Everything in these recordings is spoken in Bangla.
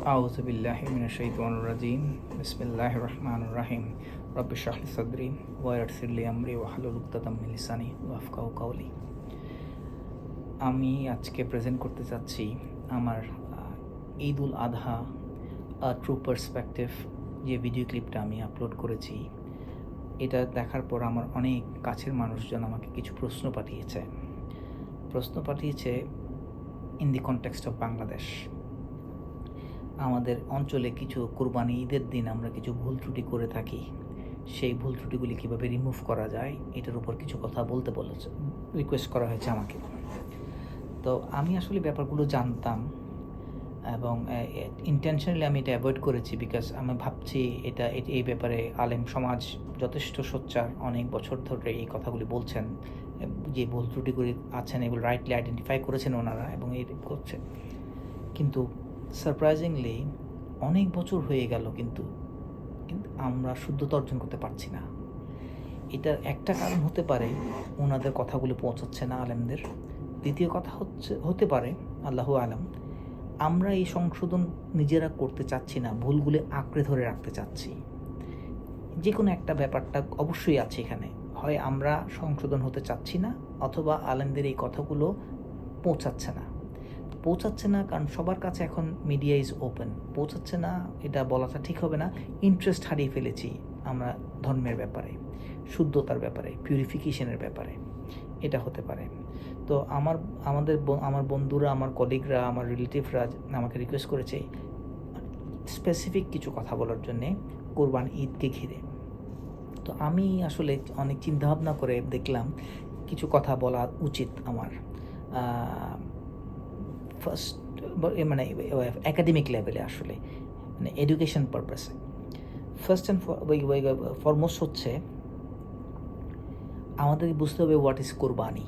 আউযু বিল্লাহি মিনাশ শাইতানির রাজিম। বিসমিল্লাহির রহমানির রহিম। রব্বি ইশরাহ লি সাদরি ওয়া ইয়াসসির লি আমরি ওয়াহলুল উকদাতাম মিন লিসানি ইয়াফকাহু কাওলি। আমি আজকে প্রেজেন্ট করতে চাচ্ছি আমার ঈদ উল আদহা ট্রু পার্সপেক্টিভ যে ভিডিও ক্লিপটা আমি আপলোড করেছি। এটা দেখার পর আমার অনেক কাছের মানুষজন আমাকে কিছু প্রশ্ন পাঠিয়েছে in the context of Bangladesh. আমাদের অঞ্চলে কিছু কুরবানি ঈদের দিন আমরা কিছু ভুল ত্রুটি করে থাকি, সেই ভুল ত্রুটিগুলি কীভাবে রিমুভ করা যায় এটার উপর কিছু কথা বলতে বলেছে, রিকোয়েস্ট করা হয়েছে আমাকে। তো আমি আসলে ব্যাপারগুলো জানতাম এবং ইন্টেনশনালি আমি এটা অ্যাভয়েড করেছি, বিকজ আমি ভাবছি এই ব্যাপারে আলেম সমাজ যথেষ্ট সোচ্চার, অনেক বছর ধরে এই কথাগুলি বলছেন, যে ভুল ত্রুটিগুলি আছেন এগুলো রাইটলি আইডেন্টিফাই করেছেন ওনারা এবং এই করছে। কিন্তু সারপ্রাইজিংলি অনেক বছর হয়ে গেল, কিন্তু আমরা শুদ্ধতা অর্জন করতে পারছি না। এটার একটা কারণ হতে পারে ওনাদের কথাগুলো পৌঁছাচ্ছে না আলেমদের। দ্বিতীয় কথা হতে পারে আল্লাহু আলাম, আমরা এই সংশোধন নিজেরা করতে চাচ্ছি না, ভুলগুলো আঁকড়ে ধরে রাখতে চাচ্ছি। যে কোনো একটা ব্যাপারটা অবশ্যই আছে এখানে, হয় আমরা সংশোধন হতে চাচ্ছি না অথবা আলেমদের এই কথাগুলো পৌঁছাচ্ছে না, কারণ সবার কাছে এখন মিডিয়া ইজ ওপেন। পৌঁছাচ্ছে না এটা বলাটা ঠিক হবে না, ইন্টারেস্ট হারিয়ে ফেলেছি আমরা ধর্মের ব্যাপারে, শুদ্ধতার ব্যাপারে, পিউরিফিকেশনের ব্যাপারে, এটা হতে পারে। তো আমার বন্ধুরা, আমার কলিগরা, আমার রিলেটিভরা আমাকে রিকোয়েস্ট করেছে স্পেসিফিক কিছু কথা বলার জন্যে কোরবান ঈদকে ঘিরে। তো আমি আসলে অনেক চিন্তাভাবনা করে দেখলাম কিছু কথা বলা উচিত আমার, ফার্স্ট মানে একাডেমিক লেভেলে, আসলে মানে এডুকেশন পারপাসে। ফার্স্ট অ্যান্ড ফরমোস্ট হচ্ছে আমাদেরকে বুঝতে হবে হোয়াট ইজ কোরবানি।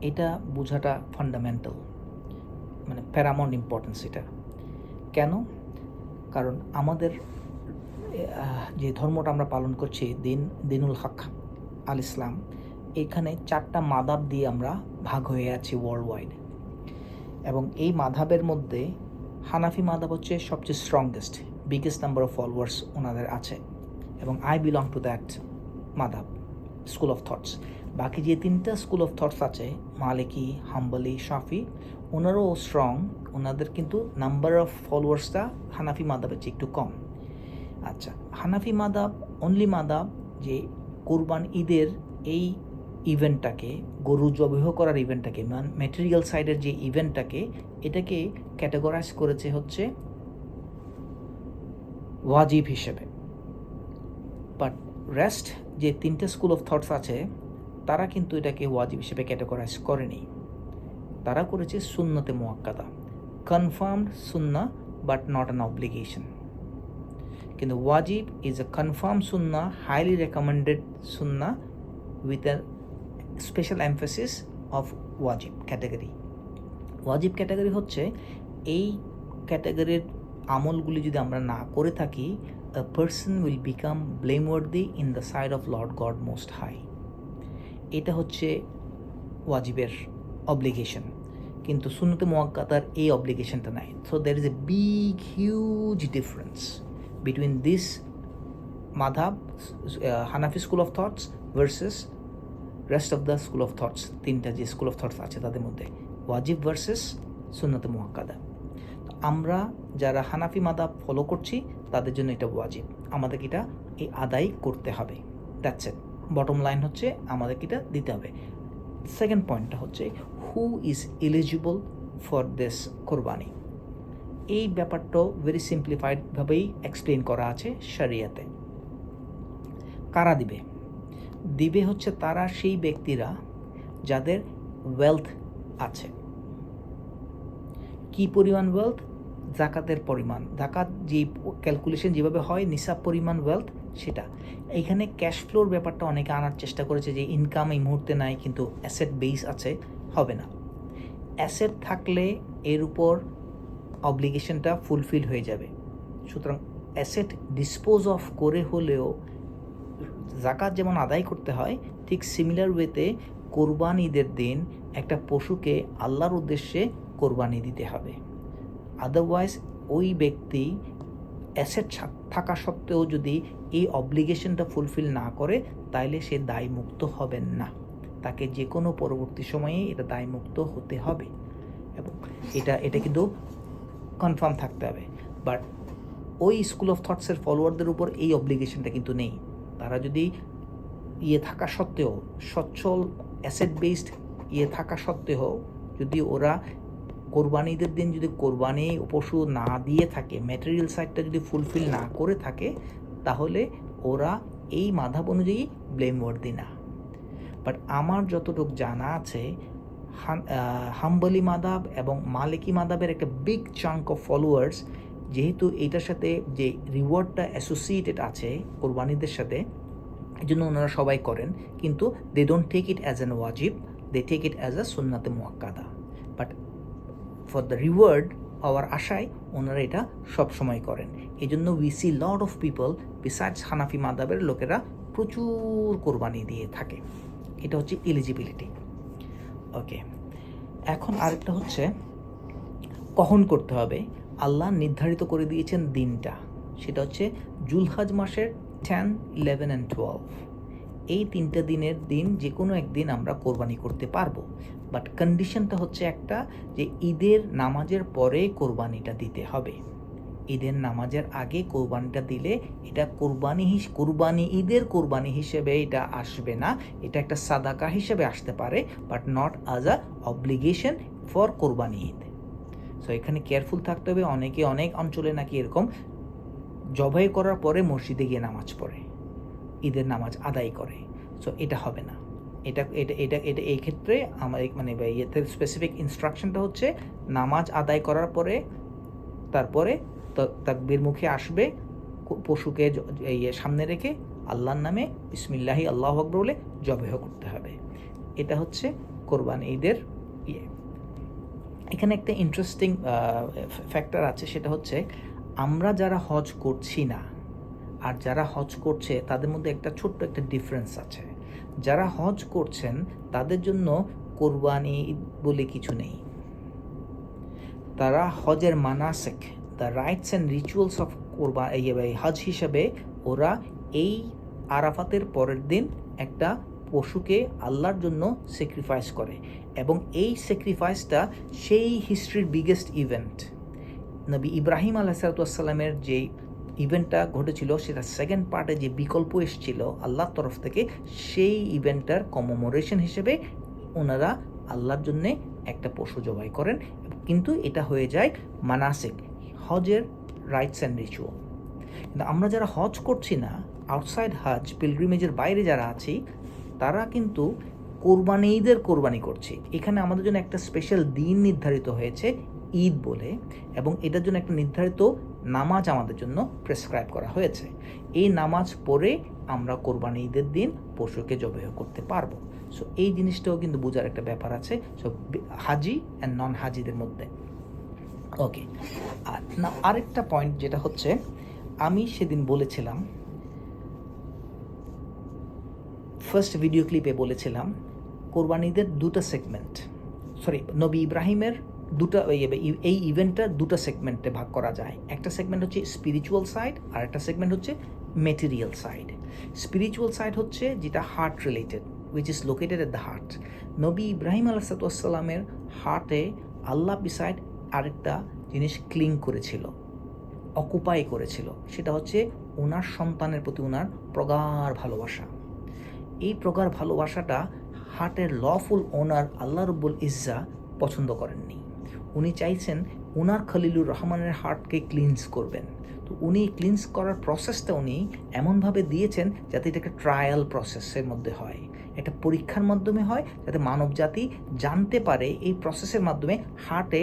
এটা বোঝাটা ফান্ডামেন্টাল, মানে প্যারামাউন্ট ইম্পর্টেন্স এটা। কেন? কারণ আমাদের যে ধর্মটা আমরা পালন করছি, দিনুল হক আল ইসলাম, এখানে 4টা মাদাব দিয়ে আমরা ভাগ হয়ে আছি ওয়ার্ল্ড ওয়াইড। এবং এই মাধাবের মধ্যে হানাফি মাধাব হচ্ছে সবচেয়ে strongest, biggest number of followers ওনাদের আছে, এবং আই বিলং টু দ্যাট মাধাব স্কুল অফ থটস। বাকি যে 3টা স্কুল অফ থটস আছে, মালিকি, হাম্বলি, শাফি, ওনারাও স্ট্রং, ওনাদের কিন্তু নাম্বার অফ ফলোয়ার্সটা হানাফি মাধাবের চেয়ে একটু কম। আচ্ছা, হানাফি মাধাব অনলি মাধাব যে কুরবান ঈদের এই ইভেন্টটাকে, গরু জবাই করার ইভেন্টটাকে, ম্যাটেরিয়াল সাইডের যে ইভেন্টটাকে, এটাকে ক্যাটাগরাইজ করেছে হচ্ছে ওয়াজিব হিসেবে। বাট রেস্ট যে 3টে স্কুল অফ থটস আছে, তারা কিন্তু এটাকে ওয়াজিব হিসেবে ক্যাটাগরাইজ করেনি, তারা করেছে সুন্নতে মুআক্কাদা, confirmed Sunnah but not an obligation. কিন্তু ওয়াজিব is a confirm Sunnah, highly recommended Sunnah with a special emphasis of ওয়াজিব ক্যাটাগরি। ওয়াজিব ক্যাটাগরি হচ্ছে এই ক্যাটাগরির আমলগুলি যদি আমরা না করে থাকি, a person will become blameworthy in the sight of Lord God Most High. এটা হচ্ছে ওয়াজিবের অব্লিগেশন, কিন্তু সুন্নতে মুআক্কাদার এই অব্লিগেশনটা নাই। So there is a big huge difference between this মাধাব, হানাফি school of thoughts versus rest of the school of thoughts. 3টা যে স্কুল অফ থটস আছে তাদের মধ্যে ওয়াজিব ভার্সেস সুন্নতে মুআক্কাদা। আমরা যারা হানাফি মাদাব ফলো করছি তাদের জন্য এটা ওয়াজিব, আমাদেরকে এটা আদায় করতে হবে। দ্যাটস ইট, বটম লাইন হচ্ছে আমাদেরকে এটা দিতে হবে। সেকেন্ড পয়েন্টটা হচ্ছে who is eligible for this কোরবানি। এই ব্যাপারটাও ভেরি সিম্পলিফাইডভাবেই এক্সপ্লেন করা আছে শরিয়াতে। কারা দিবে হচ্ছে তারা সেই ব্যক্তিরা যাদের ওয়েলথ আছে। কি পরিমাণ ওয়েলথ? জাকাতের পরিমাণ। জাকাত যে ক্যালকুলেশন যেভাবে হয়, নিসাব পরিমাণ ওয়েলথ, সেটা। এইখানে ক্যাশ ফ্লোর ব্যাপারটা অনেকে আনার চেষ্টা করেছে যে ইনকাম এই মুহূর্তে নাই কিন্তু অ্যাসেট বেস আছে, হবে না। অ্যাসেট থাকলে এর উপর অব্লিগেশনটা ফুলফিল হয়ে যাবে। সুতরাং অ্যাসেট ডিসপোজ অফ করে হলেও জাকাত যেমন আদায় করতে হয়, ঠিক সিমিলার ওয়েতে কোরবান ঈদের দিন একটা পশুকে আল্লাহর উদ্দেশ্যে কোরবানি দিতে হবে। আদারওয়াইজ ওই ব্যক্তি অ্যাসেট থাকা সত্ত্বেও যদি এই অব্লিগেশনটা ফুলফিল না করে, তাইলে সে দায়মুক্ত হবেন না। তাকে যে কোনো পরবর্তী সময়ে এটা দায়মুক্ত হতে হবে, এবং এটা কিন্তু কনফার্ম থাকতে হবে। বাট ওই স্কুল অফ থটসের ফলোয়ারদের উপর এই অব্লিগেশনটা কিন্তু নেই। তারা যদি থাকা সত্ত্বেও, সচ্ছল অ্যাসেট বেসড থাকা সত্ত্বেও, যদি ওরা কোরবানিদের দিন যদি কোরবানি পশু না দিয়ে থাকে, ম্যাটেরিয়াল সাইডটা যদি ফুলফিল না করে থাকে, তাহলে ওরা এই মাধাব অনুযায়ী ব্লেমওয়ার্দি না। বাট আমার যতটুকু জানা আছে, হাম্বলি মাদাব এবং মালিকি মাদাবের একটা বিগ চাঙ্ক অফ ফলোয়ার্স, যেহেতু এটার সাথে যে রিওয়ার্ডটা অ্যাসোসিয়েটেড আছে কোরবানিদের সাথে, এই জন্য ওনারা সবাই করেন, কিন্তু they don't take it as an ওয়াজিব, they take it as a সুন্নাতে মুআক্কাদা। বাট ফর দ্য রিওয়ার্ড পাওয়ার আশায় ওনারা এটা সবসময় করেন। এই জন্য we see lot of people besides হানাফি মাদাবের লোকেরা প্রচুর কোরবানি দিয়ে থাকে। এটা হচ্ছে এলিজিবিলিটি। ওকে, এখন আরেকটা হচ্ছে কখন করতে হবে। আল্লাহ নির্ধারিত করে দিয়েছেন দিনটা, সেটা হচ্ছে জুলহাজ মাসের 10, 11 and 12। এই 3টা দিনের দিন যে কোনো একদিন আমরা কোরবানি করতে পারবো। বাট কন্ডিশনটা হচ্ছে একটা, যে ঈদের নামাজের পরে কোরবানিটা দিতে হবে। ঈদের নামাজের আগে কোরবানিটা দিলে এটা কোরবানি ঈদের কোরবানি হিসেবে এটা আসবে না, এটা একটা সাদাকা হিসেবে আসতে পারে, but not as a obligation for কোরবানি ঈদ। সো এখানে কেয়ারফুল থাকতে হবে। অনেক অঞ্চলে নাকি এরকম জবাই করার পরে মসজিদে গিয়ে নামাজ পড়ে, ঈদের নামাজ আদায় করে। সো এটা হবে না। এটা এটা এটা এটা এই ক্ষেত্রে আমার স্পেসিফিক ইনস্ট্রাকশনটা হচ্ছে, নামাজ আদায় করার পরে তারপরে তাকবীর মুখে আসবে, পশুকে সামনে রেখে আল্লাহর নামে বিসমিল্লাহি আল্লাহু আকবার বলে জবাই করতে হবে। এটা হচ্ছে কোরবানি ঈদের এখানে একটা ইন্টারেস্টিং ফ্যাক্টর আছে, সেটা হচ্ছে আমরা যারা হজ করছি না আর যারা হজ করছে তাদের মধ্যে একটা ছোট্ট একটা ডিফারেন্স আছে। যারা হজ করছেন তাদের জন্য কোরবানি বলে কিছু নেই। তারা হজের মানাসিক, the rites and rituals of হজ হিসাবে ওরা এই আরাফাতের পরের দিন একটা পশুকে আল্লাহর জন্য স্যাক্রিফাইস করে, এবং এই স্যাক্রিফাইসটা সেই হিস্ট্রির বিগেস্ট ইভেন্ট। নবী ইব্রাহিম আলাইহিসসালামের যে ইভেন্টটা ঘটেছিল, সেটা সেকেন্ড পার্টে যে বিকল্প এসেছিল আল্লাহর তরফ থেকে, সেই ইভেন্টটার কমেমোরেশন হিসেবে ওনারা আল্লাহর জন্যে একটা পশু জবাই করেন। কিন্তু এটা হয়ে যায় মানাসিক, হজের রাইটস অ্যান্ড রিচুয়াল। কিন্তু আমরা যারা হজ করছি না, আউটসাইড হজ পিলগ্রিমেজের বাইরে যারা আছি, তারা কিন্তু ঈদের কোরবানি করছি। এখানে আমাদের জন্য একটা স্পেশাল দিন নির্ধারিত হয়েছে ঈদ বলে, এবং এটার জন্য একটা নির্ধারিত নামাজ আমাদের জন্য প্রেসক্রাইব করা হয়েছে। এই নামাজ পড়ে আমরা কোরবানি ঈদের দিন পশুকে জবাই করতে পারবো। সো এই জিনিসটাও কিন্তু বোঝার একটা ব্যাপার আছে সো হাজি অ্যান্ড নন হাজিদের মধ্যে। ওকে, আর না আরেকটা পয়েন্ট যেটা হচ্ছে, আমি সেদিন বলেছিলাম, ফার্স্ট ভিডিও ক্লিপে বলেছিলাম, কোরবানিদের দুটো সেগমেন্ট, নবী ইব্রাহিমের এই ইভেন্টটা দুটো সেগমেন্টে ভাগ করা যায়। একটা সেগমেন্ট হচ্ছে স্পিরিচুয়াল সাইড, আর একটা সেগমেন্ট হচ্ছে মেটেরিয়াল সাইড। স্পিরিচুয়াল সাইড হচ্ছে যেটা heart related, which is located at the heart. নবী ইব্রাহিম আলাইহিসসালামের হার্টে আল্লাহ বিসাইড আরেকটা জিনিস ক্লিং করেছিল, অকুপাই করেছিল, সেটা হচ্ছে ওনার সন্তানের প্রতি ওনার প্রগাঢ় ভালোবাসা। এই প্রগাঢ় ভালোবাসাটা হার্টের লফুল ওনার আল্লাহ রব্বুল ইজ্জা পছন্দ করেননি। উনি চাইছেন উনার খলিলুর রহমানের হার্টকে ক্লিনস করবেন। তো উনি ক্লিনস করার প্রসেসটা উনি এমনভাবে দিয়েছেন যাতে এটা একটা ট্রায়াল প্রসেসের মধ্যে হয়, একটা পরীক্ষার মাধ্যমে হয়, যাতে মানব জাতি জানতে পারে এই প্রসেসের মাধ্যমে হার্টে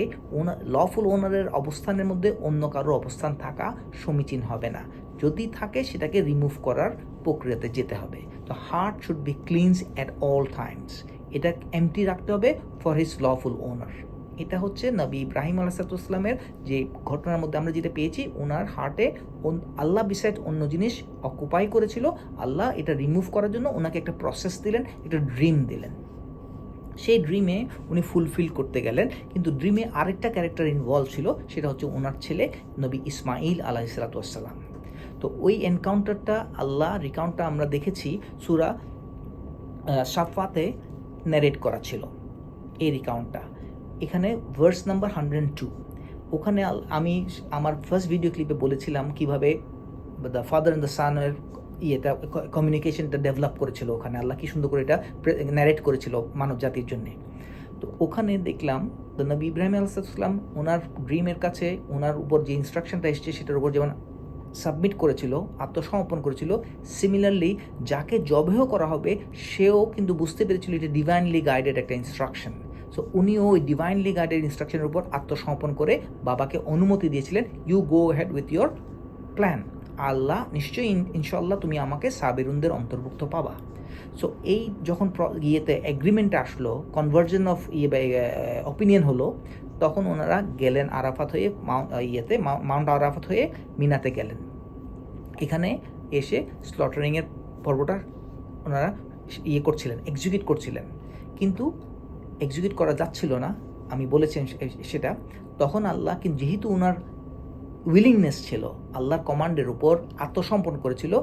লফুল ওনারের অবস্থানের মধ্যে অন্য কারো অবস্থান থাকা সমীচীন হবে না। যদি থাকে সেটাকে রিমুভ করার প্রক্রিয়াতে যেতে হবে। তো heart should be cleans at all times, এটা এমটি রাখতে হবে ফর হিজ লফুল ওনার। এটা হচ্ছে নবী ইব্রাহিম আলাইহিসসালামের যে ঘটনার মধ্যে আমরা যেটা পেয়েছি, ওনার হার্টে আল্লাহ বিসাইড অন্য জিনিস অকুপাই করেছিল। আল্লাহ এটা রিমুভ করার জন্য ওনাকে একটা প্রসেস দিলেন, একটা ড্রিম দিলেন। সেই ড্রিমে উনি ফুলফিল করতে গেলেন, কিন্তু ড্রিমে আরেকটা ক্যারেক্টার ইনভলভ ছিল, সেটা হচ্ছে ওনার ছেলে নবী ইসমাইল আলাইহিসসালাম। তো ওই এনকাউন্টারটা রিকাউন্টটা আমরা দেখেছি সূরা সাফাতে ন্যারেট করা ছিল এই রিকাউন্টটা। এখানে ভার্স নাম্বার 102, ওখানে আমি আমার ফার্স্ট ভিডিও ক্লিপে বলেছিলাম কিভাবে দ্য ফাদার অ্যান্ড দ্য সানের কমিউনিকেশনটা ডেভেলপ করেছিল, ওখানে আল্লাহ কি সুন্দর করে এটা ন্যারেট করেছিল মানব জাতির জন্যে। তো ওখানে দেখলাম দ্য নবী ইব্রাহিম আলাইহিসসালাম ওনার ড্রিমের কাছে ওনার উপর যে ইনস্ট্রাকশনটা এসছে সেটার উপর যেমন সাবমিট করেছিল, আত্মসমর্পণ করেছিল, সিমিলারলি যাকে জবেহ করা হবে সেও কিন্তু বুঝতে পেরেছিল এটা ডিভাইনলি গাইডেড একটা ইনস্ট্রাকশন। সো উনিও ওই ডিভাইনলি গাইডেড ইনস্ট্রাকশনের উপর আত্মসমর্পণ করে বাবাকে অনুমতি দিয়েছিলেন, you go ahead with your plan, আল্লাহ নিশ্চয়ই ইনশাল্লাহ তুমি আমাকে সাবিরুনদের অন্তর্ভুক্ত পাবা। সো এই যখন এগ্রিমেন্ট আসলো, কনভার্জন অফ অপিনিয়ন হলো, তখন ওনারা গেলেন আরাফাত হয়ে মাউন্ট আরাফাত হয়ে মিনাতে গেলেন। এখানে এসে স্লটারিংয়ের পর্বটা ওনারা করছিলেন, এক্সিকিউট করছিলেন, কিন্তু এক্সিকিউট করা যাচ্ছিল না, আমি বলেছেন সেটা। তখন আল্লাহ কিন্তু যেহেতু ওনার উইলিংনেস ছিল, আল্লাহর কমান্ডের উপর আত্মসমর্পণ করেছিল,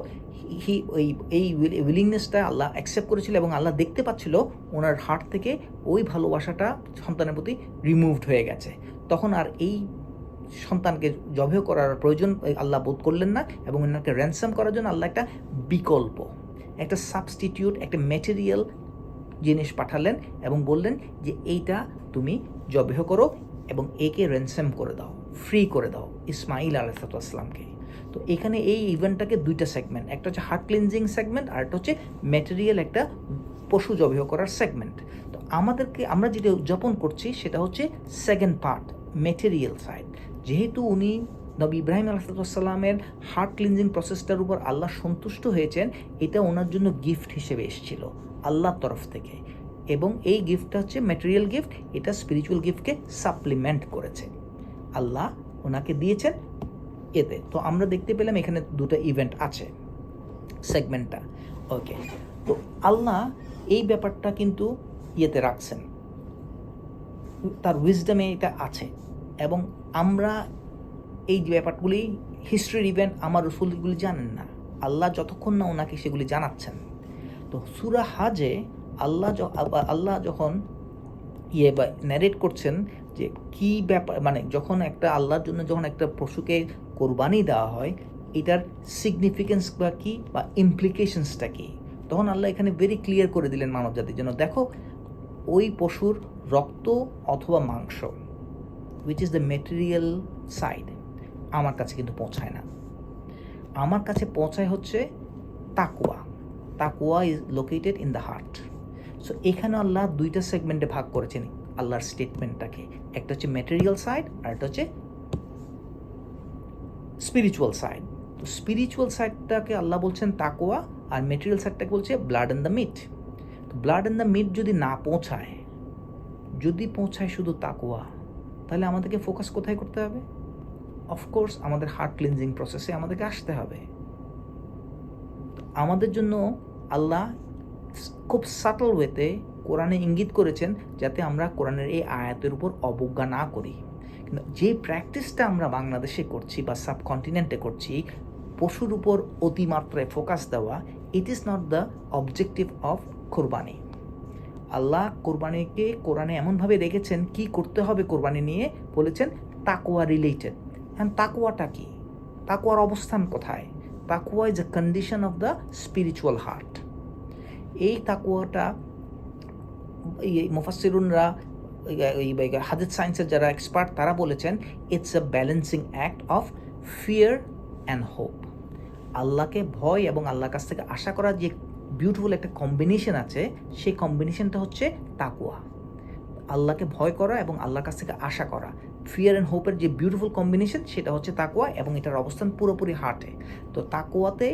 এই উইলিংনেসটা আল্লাহ অ্যাকসেপ্ট করেছিল এবং আল্লাহ দেখতে পাচ্ছিল ওনার হার্ট থেকে ওই ভালোবাসাটা সন্তানের প্রতি রিমুভড হয়ে গেছে। তখন আর এই সন্তানকে জবেহ করার প্রয়োজন আল্লাহ বোধ করলেন না, এবং ওনাকে র্যানসাম করার জন্য আল্লাহ একটা বিকল্প, একটা সাবস্টিটিউট, একটা ম্যাটেরিয়াল জিনিস পাঠালেন এবং বললেন যে এইটা তুমি জবেহ করো এবং একে র্যানসাম করে দাও, ফ্রি করে দাও, ইসমাইল আলাইহিসসালামকে। তো এখানে এই ইভেন্টটাকে দুইটা সেগমেন্ট, একটা হচ্ছে হার্ট ক্লিনজিং সেগমেন্ট, আর একটা হচ্ছে ম্যাটেরিয়াল একটা পশু জবেহ করার সেগমেন্ট। তো আমরা যেটা উদযাপন করছি সেটা হচ্ছে সেকেন্ড পার্ট, ম্যাটেরিয়াল সাইড। যেহেতু উনি নবী ইব্রাহিম আলাইহিসসালামের হার্ট ক্লিনজিং প্রসেসটার উপর আল্লাহ সন্তুষ্ট হয়েছেন, এটা ওনার জন্য গিফট হিসেবে এসেছিল আল্লাহর তরফ থেকে, এবং এই গিফটটা হচ্ছে ম্যাটেরিয়াল গিফট, এটা স্পিরিচুয়াল গিফটকে সাপ্লিমেন্ট করেছে, আল্লাহ ওনাকে দিয়েছেন এতে। তো আমরা দেখতে পেলাম এখানে দুটো ইভেন্ট আছে সেগমেন্টটা, ওকে। তো আল্লাহ এই ব্যাপারটা কিন্তু রাখছেন, তার উইজডমে এটা আছে, এবং আমরা এই যে ব্যাপারগুলি হিস্ট্রির ইভেন্ট আমার রসুলগুলি জানেন না, আল্লাহ যতক্ষণ না ওনাকে সেগুলি জানাচ্ছেন। তো সূরা হাজে আল্লাহ যখন ন্যারেট করছেন যে কি ব্যাপার, মানে যখন একটা আল্লাহর জন্য যখন একটা পশুকে কোরবানি দেওয়া হয়, এটার সিগনিফিকেন্স বা কী বা ইমপ্লিকেশনসটা কী, তখন আল্লাহ এখানে ভেরি ক্লিয়ার করে দিলেন মানব জাতির জন্য, দেখো ওই পশুর রক্ত অথবা মাংস, which is the material side, আমার কাছে কিন্তু পৌঁছায় না, আমার কাছে পৌঁছায় হচ্ছে তাকওয়া is located in the heart. So এখানে আল্লাহ দুইটা সেগমেন্টে ভাগ করেছেন আল্লাহর স্টেটমেন্টটাকে, একটা হচ্ছে ম্যাটেরিয়াল সাইড আর একটা হচ্ছে স্পিরিচুয়াল সাইড। তো স্পিরিচুয়াল সাইডটাকে আল্লাহ বলছেন তাকওয়া, আর ম্যাটেরিয়াল সাইডটাকে বলছে ব্লাড অ্যান্ড দ্য মিট। তো ব্লাড অ্যান্ড দ্য মিট যদি না পৌঁছায়, যদি পৌঁছায় শুধু তাকওয়া, তাহলে আমাদেরকে ফোকাস কোথায় করতে হবে? অফকোর্স আমাদের হার্ট ক্লিনজিং প্রসেসে আমাদেরকে আসতে হবে। আমাদের জন্য আল্লাহ খুব সাটল ওয়েতে কোরআনে ইঙ্গিত করেছেন যাতে আমরা কোরআনের এই আয়াতের উপর অবজ্ঞা না করি। কিন্তু যে প্র্যাকটিসটা আমরা বাংলাদেশে করছি বা সাবকন্টিনেন্টে করছি, পশুর উপর অতিমাত্রায় ফোকাস দেওয়া, it is not the objective of কোরবানি। আল্লাহ কোরবানিকে কোরআনে এমনভাবে রেখেছেন কি করতে হবে কোরবানি নিয়ে, বলেছেন তাকওয়া রিলেটেড। হ্যাঁ, তাকওয়াটা কি? তাকওয়ার অবস্থান কোথায়? তাকওয়া is a condition of the spiritual heart. এই তাকওয়াটা মুফাসসিরুনরা, হাদিস সায়েন্সের যারা এক্সপার্ট, তারা বলেছেন it's a balancing act of fear and hope. আল্লাহকে ভয় এবং আল্লাহর কাছ থেকে আশা করার যে বিউটিফুল একটা কম্বিনেশন আছে, সেই কম্বিনেশনটা হচ্ছে তাকওয়া। আল্লাহকে ভয় করা এবং আল্লাহর কাছ থেকে আশা করা, ফিয়ার অ্যান্ড হোপের যে বিউটিফুল কম্বিনেশন, সেটা হচ্ছে তাকওয়া, এবং এটার অবস্থান পুরোপুরি হার্টে। তো তাকওয়াতে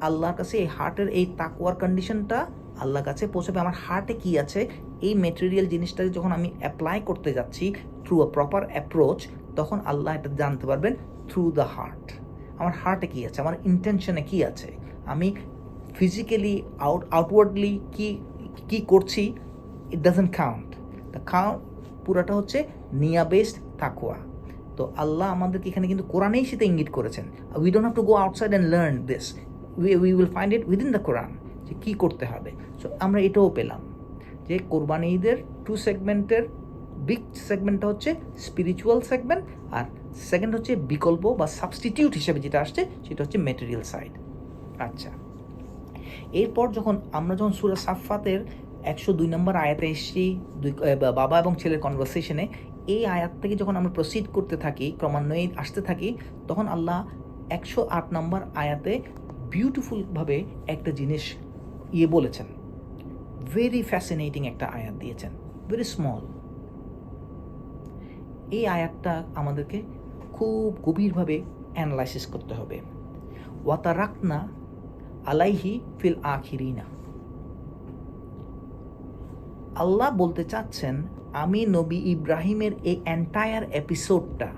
আল্লাহর কাছে এই হার্টের এই তাকওয়ার কন্ডিশনটা আল্লাহর কাছে পৌঁছাবে। আমার হার্টে কি আছে, এই ম্যাটেরিয়াল জিনিসটাকে যখন আমি অ্যাপ্লাই করতে যাচ্ছি থ্রু আ প্রপার অ্যাপ্রোচ, তখন আল্লাহ এটা জানতে পারবেন থ্রু দ্য হার্ট। আমার হার্টে কী আছে, আমার ইন্টেনশনে কী আছে, আমি ফিজিক্যালি আউটওয়ার্ডলি কি করছি, it doesn't count. The count পুরাটা হচ্ছে নিয়া বেসড তাকওয়া। তো আল্লাহ আমাদেরকে এখানে কিন্তু কোরআনেই সেটা ইঙ্গিত করেছেন। We don't have to go outside and learn this, we will find it within the কোরআন, যে কী করতে হবে। সো আমরা এটাও পেলাম যে কোরবানি ঈদের টু সেগমেন্টের বিগ সেগমেন্টটা হচ্ছে স্পিরিচুয়াল সেগমেন্ট, আর সেকেন্ড হচ্ছে বিকল্প বা সাবস্টিটিউট হিসেবে যেটা আসছে সেটা হচ্ছে মেটেরিয়াল সাইড। আচ্ছা, এরপর আমরা যখন সূরা সাফফাতের 102 নম্বর আয়াতে এসেছি, বাবা এবং ছেলের কনভারসেশনে, এই আয়াত থেকে যখন আমরা প্রসিড করতে থাকি, ক্রমান্বয়ে আসতে থাকি, তখন আল্লাহ 108 নম্বর আয়াতে বিউটিফুলভাবে একটা জিনিস বলেছেন। ভেরি ফ্যাসিনেটিং একটা আয়াত দিয়েছেন, ভেরি স্মল। এই আয়াতটা আমাদেরকে খুব গভীরভাবে অ্যানালাইসিস করতে হবে। ওয়াতারাকনা আলাইহি ফিল আখিরিনা, আল্লাহ বলতে চাচ্ছেন আমি নবী ইব্রাহিমের এই এন্টায়ার এপিসোডটা,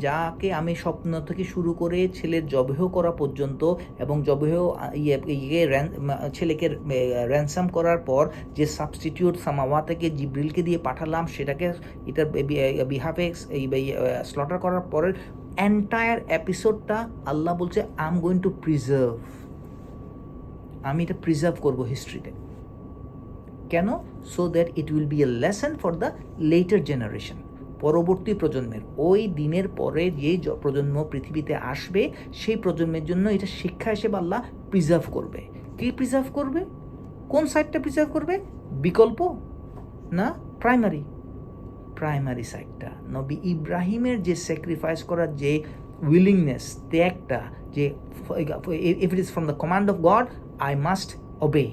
যাকে আমি স্বপ্ন থেকে শুরু করে ছেলের জবেহ করা পর্যন্ত এবং জবেহ ছেলেকে র্যানসাম করার পর যে সাবস্টিটিউট সামাওয়া থেকে জিব্রিলকে দিয়ে পাঠালাম, সেটাকে এটার বিহাফে স্লটার করার পরের এন্টায়ার এপিসোডটা আল্লাহ বলছে I am going to preserve, আমি এটা প্রিজার্ভ করবো হিস্ট্রিতে। কেন? So that it will B a lesson for the letter generation, পরবর্তী প্রজন্মের, ওই দিনের পরে যে প্রজন্ম পৃথিবীতে আসবে সেই প্রজন্মের জন্য এটা শিক্ষা হিসেবে আল্লাহ প্রিজার্ভ করবে। কি প্রিজার্ভ করবে? কোন সাইডটা প্রিজার্ভ করবে? বিকল্প না প্রাইমারি? প্রাইমারি সাইডটা। নবী ইব্রাহিমের যে স্যাক্রিফাইস করার যে উইলিংনেস, ত্যাগটা, যে if it is from the command of god I must ওবে,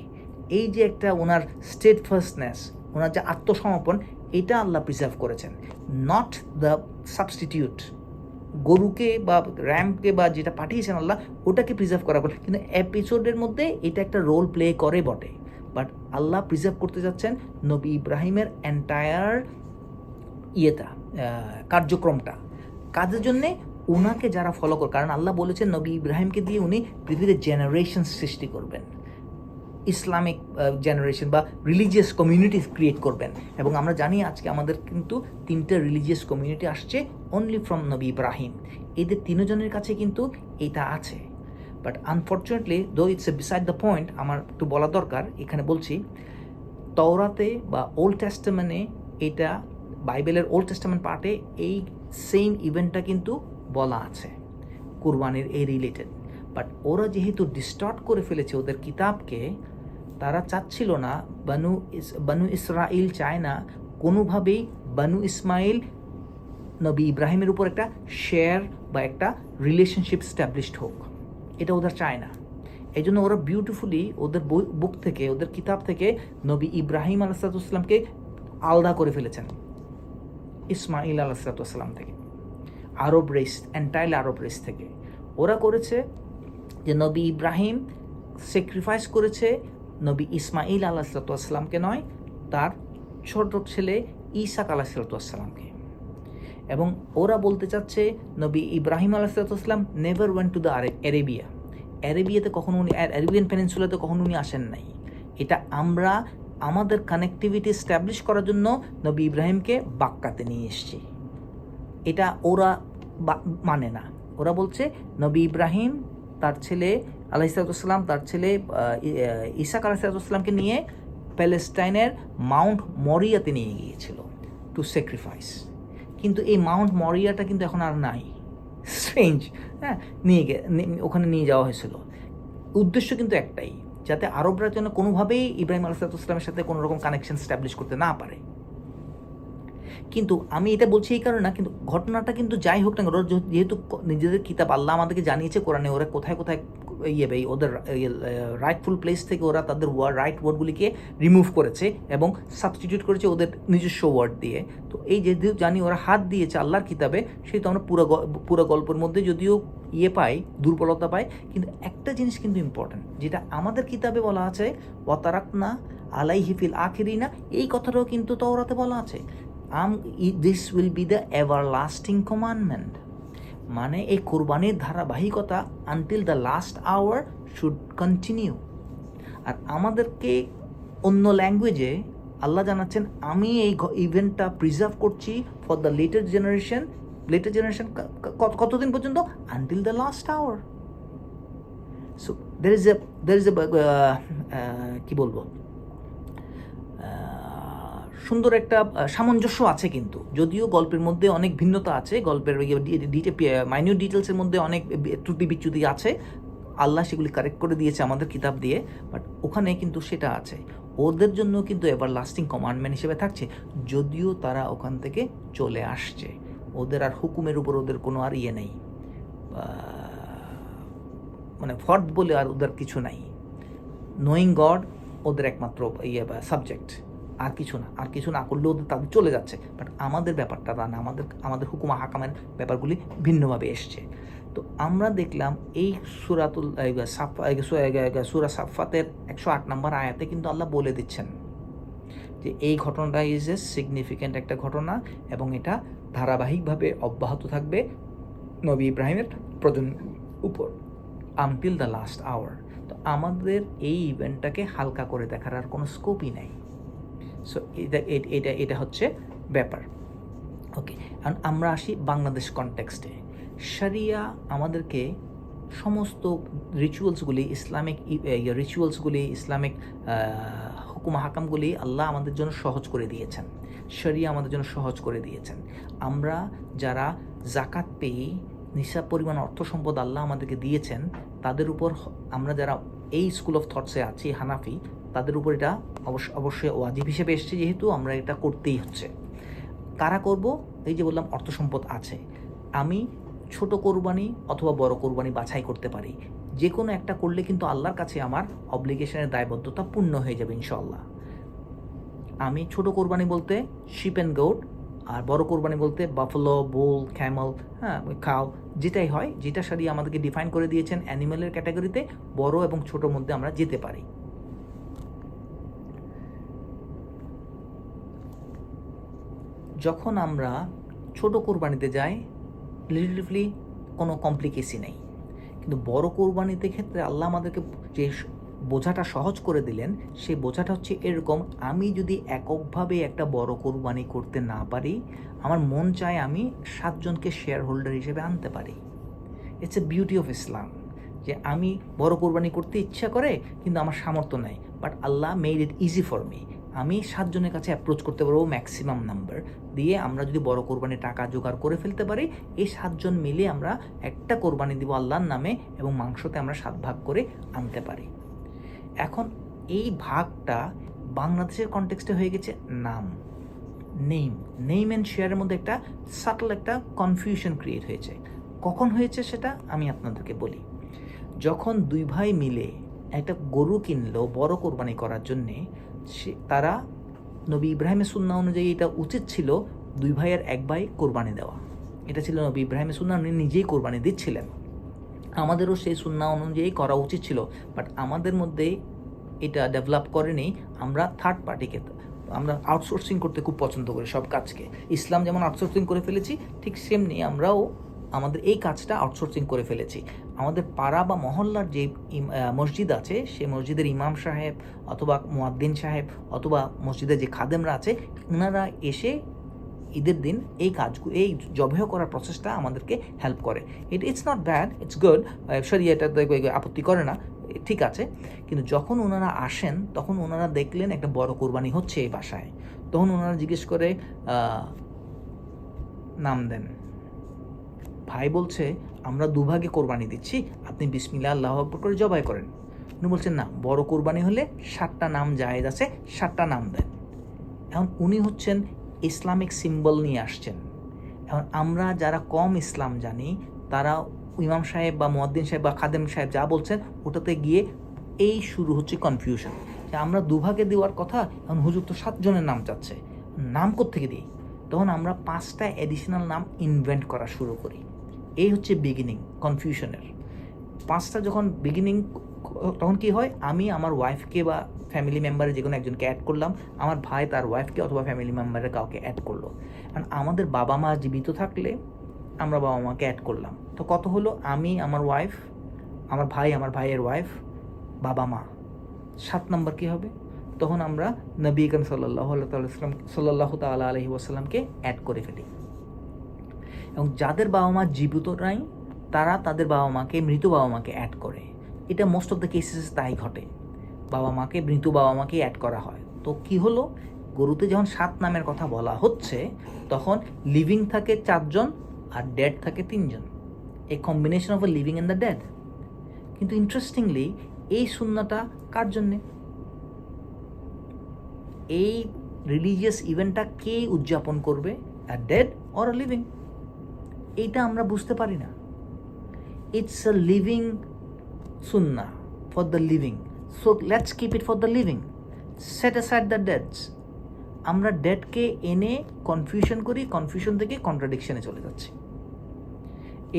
এই যে একটা ওনার স্টেডফাস্টনেস, ওনার যে আত্মসমর্পণ, এটা আল্লাহ প্রিজার্ভ করেছেন, নট দ্য সাবস্টিটিউট। গরুকে বা র্যাম্পকে বা যেটা পাঠিয়েছেন আল্লাহ, ওটাকে প্রিজার্ভ করা বলে, কিন্তু এপিসোডের মধ্যে এটা একটা রোল প্লে করে বটে, বাট আল্লাহ প্রিজার্ভ করতে যাচ্ছেন নবী ইব্রাহিমের এন্টায়ার কার্যক্রমটা। কাজের জন্যে ওনাকে যারা ফলো করে, কারণ আল্লাহ বলেছেন নবী ইব্রাহিমকে দিয়ে উনি পৃথিবীতে জেনারেশন সৃষ্টি করবেন, ইসলামিক জেনারেশন বা রিলিজিয়াস কমিউনিটি ক্রিয়েট করবেন। এবং আমরা জানি আজকে আমাদের কিন্তু 3টে রিলিজিয়াস কমিউনিটি আসছে অনলি ফ্রম নবী ইব্রাহিম। এদের 3 জনের কাছে কিন্তু এটা আছে। বাট আনফর্চুনেটলি দো it's a beside the point, আমার একটু বলা দরকার, এখানে বলছি তওরাতে বা ওল্ড টেস্টামেন্টে, এটা বাইবেলের ওল্ড টেস্টামেন্ট পার্টে এই সেম ইভেন্টটা কিন্তু বলা আছে কুরবানির এই রিলেটেড। বাট ওরা যেহেতু ডিস্টর্ট করে ফেলেছে ওদের কিতাবকে, তারা চাচ্ছিল না, বানু ইসরাইল চায় না কোনোভাবেই বানু ইসমাইল নবী ইব্রাহিমের উপর একটা শেয়ার বা একটা রিলেশনশিপ স্ট্যাবলিশড হোক, এটা ওদের চায় না। এই জন্য ওরা বিউটিফুলি ওদের বুক থেকে, ওদের কিতাব থেকে নবী ইব্রাহিম আলাইহিসসালামকে আলাদা করে ফেলেছেন ইসমাইল আলাইহিসসালাম থেকে, আরব রেস, এন্টায়ারলি আরব রেস থেকে। ওরা করেছে যে নবী ইব্রাহিম স্যাক্রিফাইস করেছে নবী ইসমাইল আলাইহিসসালামকে নয়, তার ছোট ছেলে ঈসা আলাইহিসসালামকে। এবং ওরা বলতে চাচ্ছে নবী ইব্রাহিম আলাইহিসসালাম never went to the Arabia, অ্যারেবিয়াতে কখনো উনি, অ্যারেবিয়ান পেনিনসুলাতে কখনো উনি আসেন নাই। এটা আমরা আমাদের কানেক্টিভিটি এস্টাবলিশ করার জন্য নবী ইব্রাহিমকে বাক্কাতে নিয়ে এসেছি, এটা ওরা মানে না। ওরা বলছে নবী ইব্রাহিম তার ছেলে আলাইহিসসালাম, তার ছেলে ঈসা আলাইহিসসালামকে নিয়ে প্যালেস্টাইনের মাউন্ট মরিয়াতে নিয়ে গিয়েছিল টু স্যাক্রিফাইস, কিন্তু এই মাউন্ট মরিয়াটা কিন্তু এখন আর নাই, স্ট্রেঞ্জ। হ্যাঁ, ওখানে নিয়ে যাওয়া হয়েছিল। উদ্দেশ্য কিন্তু একটাই, যাতে আরবরা যেন কোনোভাবেই ইব্রাহিম আলাইহিসসালামের সাথে কোনো রকম কানেকশন স্ট্যাবলিশ করতে না পারে। কিন্তু আমি এটা বলছি এই কারণে না, কিন্তু ঘটনাটা কিন্তু যাই হোক না, ওরা যেহেতু নিজেদের কিতাব আল্লাহ আমাদেরকে জানিয়েছে কোরআনে, ওরা কোথায় কোথায় ওদের রাইটফুল প্লেস থেকে ওরা তাদের রাইট ওয়ার্ডগুলিকে রিমুভ করেছে এবং সাবস্টিটিউট করেছে ওদের নিজস্ব ওয়ার্ড দিয়ে। তো এই যেহেতু জানি ওরা হাত দিয়েছে আল্লাহর কিতাবে, সেহেতু আমরা পুরো গল্পের মধ্যে যদিও পাই, দুর্বলতা পাই, কিন্তু একটা জিনিস কিন্তু ইম্পর্ট্যান্ট, যেটা আমাদের কিতাবে বলা আছে ওয়াতারাকনা আলাইহি ফিল আখিরিনা, এই কথাটাও কিন্তু তাওরাতে বলা আছে, this will be the everlasting commandment. মানে এই কোরবানির ধারাবাহিকতা until the last hour should continue. আর আমাদেরকে অন্য ল্যাঙ্গুয়েজে আল্লাহ জানাচ্ছেন আমি এই ইভেন্টটা প্রিজার্ভ করছি ফর দ্য লেটেস্ট জেনারেশন কতদিন পর্যন্ত? Until the last hour. So there is a কী বলবো, সুন্দর একটা সামঞ্জস্য আছে, কিন্তু যদিও গল্পের মধ্যে অনেক ভিন্নতা আছে, গল্পের মাইনিউট ডিটেলসের মধ্যে অনেক ত্রুটি বিচ্যুতি আছে, আল্লাহ সেগুলি কারেক্ট করে দিয়েছে আমাদের কিতাব দিয়ে, বাট ওখানে কিন্তু সেটা আছে। ওদের জন্য কিন্তু এভার লাস্টিং কমান্ডমেন্ট হিসেবে থাকছে, যদিও তারা ওখান থেকে চলে আসছে, ওদের আর হুকুমের উপর ওদের কোনো আর ইয়ে নেই, মানে ফর্দ বলে আর ওদের কিছু নাই। নোয়িং গড ওদের একমাত্র ইয়ে সাবজেক্ট, আর কিছু না করলেও ওদের তাদের চলে যাচ্ছে। বাট আমাদের ব্যাপারটা না, আমাদের হুকুমা হাকামের ব্যাপারগুলি ভিন্নভাবে এসছে। তো আমরা দেখলাম এই সূরা সাফফাতের 108 নম্বর আয়াতে কিন্তু আল্লাহ বলে দিচ্ছেন যে এই ঘটনাটা ইজ এ সিগনিফিক্যান্ট একটা ঘটনা, এবং এটা ধারাবাহিকভাবে অব্যাহত থাকবে নবী ইব্রাহিমের প্রজন্মের উপর আনটিল দ্য লাস্ট আওয়ার। তো আমাদের এই ইভেন্টটাকে হালকা করে দেখার আর কোনো স্কোপই নাই। সো এটা হচ্ছে ব্যাপার। ওকে, এখন আমরা আসি বাংলাদেশ কনটেক্সটে। শরিয়া আমাদেরকে সমস্ত রিচুয়ালসগুলি, ইসলামিক রিচুয়ালসগুলি, ইসলামিক হুকুম হাকামগুলি আল্লাহ আমাদের জন্য সহজ করে দিয়েছেন, শরিয়া আমাদের জন্য সহজ করে দিয়েছেন। আমরা যারা জাকাত পেয়ে নিসাব পরিমাণ অর্থ সম্পদ আল্লাহ আমাদেরকে দিয়েছেন, তাদের উপর আমরা যারা এই স্কুল অফ থটসে আছি হানাফি, তাদের উপর এটা অবশ্যই ওয়াজিব হিসেবে এসছে, যেহেতু আমরা এটা করতেই হচ্ছে। কারা করব? এই যে বললাম অর্থ সম্পদ আছে, আমি ছোট কোরবানি অথবা বড় কোরবানি বাছাই করতে পারি, যে কোনো একটা করলে কিন্তু আল্লাহর কাছে আমার অব্লিগেশনের দায়বদ্ধতা পূর্ণ হয়ে যাবে ইনশাআল্লাহ। আমি ছোট কোরবানি বলতে শিপ অ্যান্ড গোট, আর বড় কোরবানি বলতে বাফলো, বুল, ক্যামেল, কাউ, যেটাই হয়, যেটা শরিয়া আমাদেরকে ডিফাইন করে দিয়েছেন অ্যানিমেলের ক্যাটাগরিতে, বড় এবং ছোটোর মধ্যে আমরা যেতে পারি। যখন আমরা ছোট কোরবানিতে যাই, রিলেটিভলি কোনো কমপ্লিকেসি নেই, কিন্তু বড় কোরবানিতে ক্ষেত্রে আল্লাহ আমাদেরকে যে বোঝাটা সহজ করে দিলেন, সেই বোঝাটা হচ্ছে এরকম, আমি যদি এককভাবে একটা বড় কোরবানি করতে না পারি, আমার মন চায় আমি 7 জনকে শেয়ার হোল্ডার হিসেবে আনতে পারি। It's a beauty of Islam, যে আমি বড় কোরবানি করতে ইচ্ছা করে কিন্তু আমার সামর্থ্য নেই, but Allah made it easy for me, আমি 7 জনের কাছে অ্যাপ্রোচ করতে পারবো ম্যাক্সিমাম নাম্বার দিয়ে। আমরা যদি বড় কোরবানির টাকা জোগাড় করে ফেলতে পারি, এই 7 জন মিলে আমরা একটা কোরবানি দিব আল্লাহর নামে, এবং মাংসতে আমরা 7 ভাগ করে আনতে পারি। এখন এই ভাগটা বাংলাদেশের কনটেক্সটে হয়ে গেছে নেম অ্যান্ড শেয়ারের মধ্যে একটা সাটল একটা কনফিউশন ক্রিয়েট হয়েছে। কখন হয়েছে সেটা আমি আপনাদেরকে বলি। যখন 2 ভাই মিলে একটা গরু কিনলো বড় কোরবানি করার জন্যে, তারা নবী ইব্রাহিমের সুন্নাহ অনুযায়ী এটা উচিত ছিল 2 ভাইয়ের 1 ভাই কোরবানি দেওয়া, এটা ছিল নবী ইব্রাহিমের সুন্নাহ, উনি নিজেই কোরবানি দিচ্ছিলেন। আমাদেরও সেই সুন্নাহ অনুযায়ী করা উচিত ছিল, বাট আমাদের মধ্যে এটা ডেভেলপ করেনি। আমরা থার্ড পার্টিকে, আমরা আউটসোর্সিং করতে খুব পছন্দ করি সব কাজকে। ইসলাম যেমন আউটসোর্সিং করে ফেলেছি, ঠিক সেমনি আমরাও আমাদের এই কাজটা আউটসোর্সিং করে ফেলেছি। আমাদের পাড়া বা মহল্লার যে মসজিদ আছে, সেই মসজিদের ইমাম সাহেব অথবা মুয়াদ্দিন সাহেব অথবা মসজিদের যে খাদেমরা আছে, ওনারা এসে ঈদের দিন এই কাজগুলো, এই জবেহ করার প্রসেসটা আমাদেরকে হেল্প করে। It's not bad, it's good, শরিয়া এটা আপত্তি করে না, ঠিক আছে। কিন্তু যখন ওনারা আসেন, তখন ওনারা দেখলেন একটা বড় কোরবানি হচ্ছে এই বাসায়, তখন ওনারা জিজ্ঞেস করে নাম দেন। ভাই বলছে আমরা 2 ভাগে কোরবানি দিচ্ছি, আপনি বিসমিল্লাহ আল্লাহু আকবার করে জবাই করেন। উনি বলছেন না, বড় কোরবানি হলে 7টা নাম জায়েজ আছে, 7টা নাম দেন। এখন উনি হচ্ছেন ইসলামিক সিম্বল নিয়ে আসছেন। এখন আমরা যারা কম ইসলাম জানি, তারা ইমাম সাহেব বা মুয়াদ্দিন সাহেব বা খাদেম সাহেব যা বলছেন ওটাতে গিয়ে এই শুরু হচ্ছে কনফিউশন, যে আমরা 2 ভাগে দেওয়ার কথা, এখন হুজুর তো 7 জনের নাম চাচ্ছে, নাম কোত্থেকে দিই? তখন আমরা 5টা অ্যাডিশনাল নাম ইনভেন্ট করা শুরু করি। এই হচ্ছে বিগিনিং কনফিউশনের। 5টা যখন বিগিনিং, তখন কি হয়, আমি আমার ওয়াইফকে বা ফ্যামিলি মেম্বারের যে কোনো একজনকে অ্যাড করলাম, আমার ভাই তার ওয়াইফকে অথবা ফ্যামিলি মেম্বারের কাউকে অ্যাড করলো। কারণ আমাদের বাবা মা জীবিত থাকলে আমরা বাবা মাকে অ্যাড করলাম, তো কত হলো? আমি, আমার ওয়াইফ, আমার ভাই, আমার ভাইয়ের ওয়াইফ, বাবা মা, 7 নম্বর কী হবে? তখন আমরা নবী আকরাম সাল্লাল্লাহু তাআলা আলাইহি ওয়াসাল্লামকে অ্যাড করে ফেলি। এবং যাদের বাবা মা জীবিত নাই তারা তাদের বাবা মাকে, মৃত বাবা মাকে অ্যাড করে। এটা মোস্ট অফ দ্য কেসেস তাই ঘটে, মৃত বাবা মাকে অ্যাড করা হয়। তো কি হলো, গরুতে যখন 7 নামের কথা বলা হচ্ছে তখন লিভিং থাকে 4 জন আর ডেড থাকে 3 জন, a combination of a living and the dead. কিন্তু ইন্টারেস্টিংলি এই সুন্নাহটা কার জন্যে, এই রিলিজিয়াস ইভেন্টটা কে উদযাপন করবে, আ ডেড অর আ লিভিং? এইটা আমরা বুঝতে পারি না। It's a living Sunnah for the living, so let's keep it for the living, set aside the ডেডস। আমরা ডেডকে এনে কনফিউশন করি, কনফিউশন থেকে কন্ট্রাডিকশনে চলে যাচ্ছি।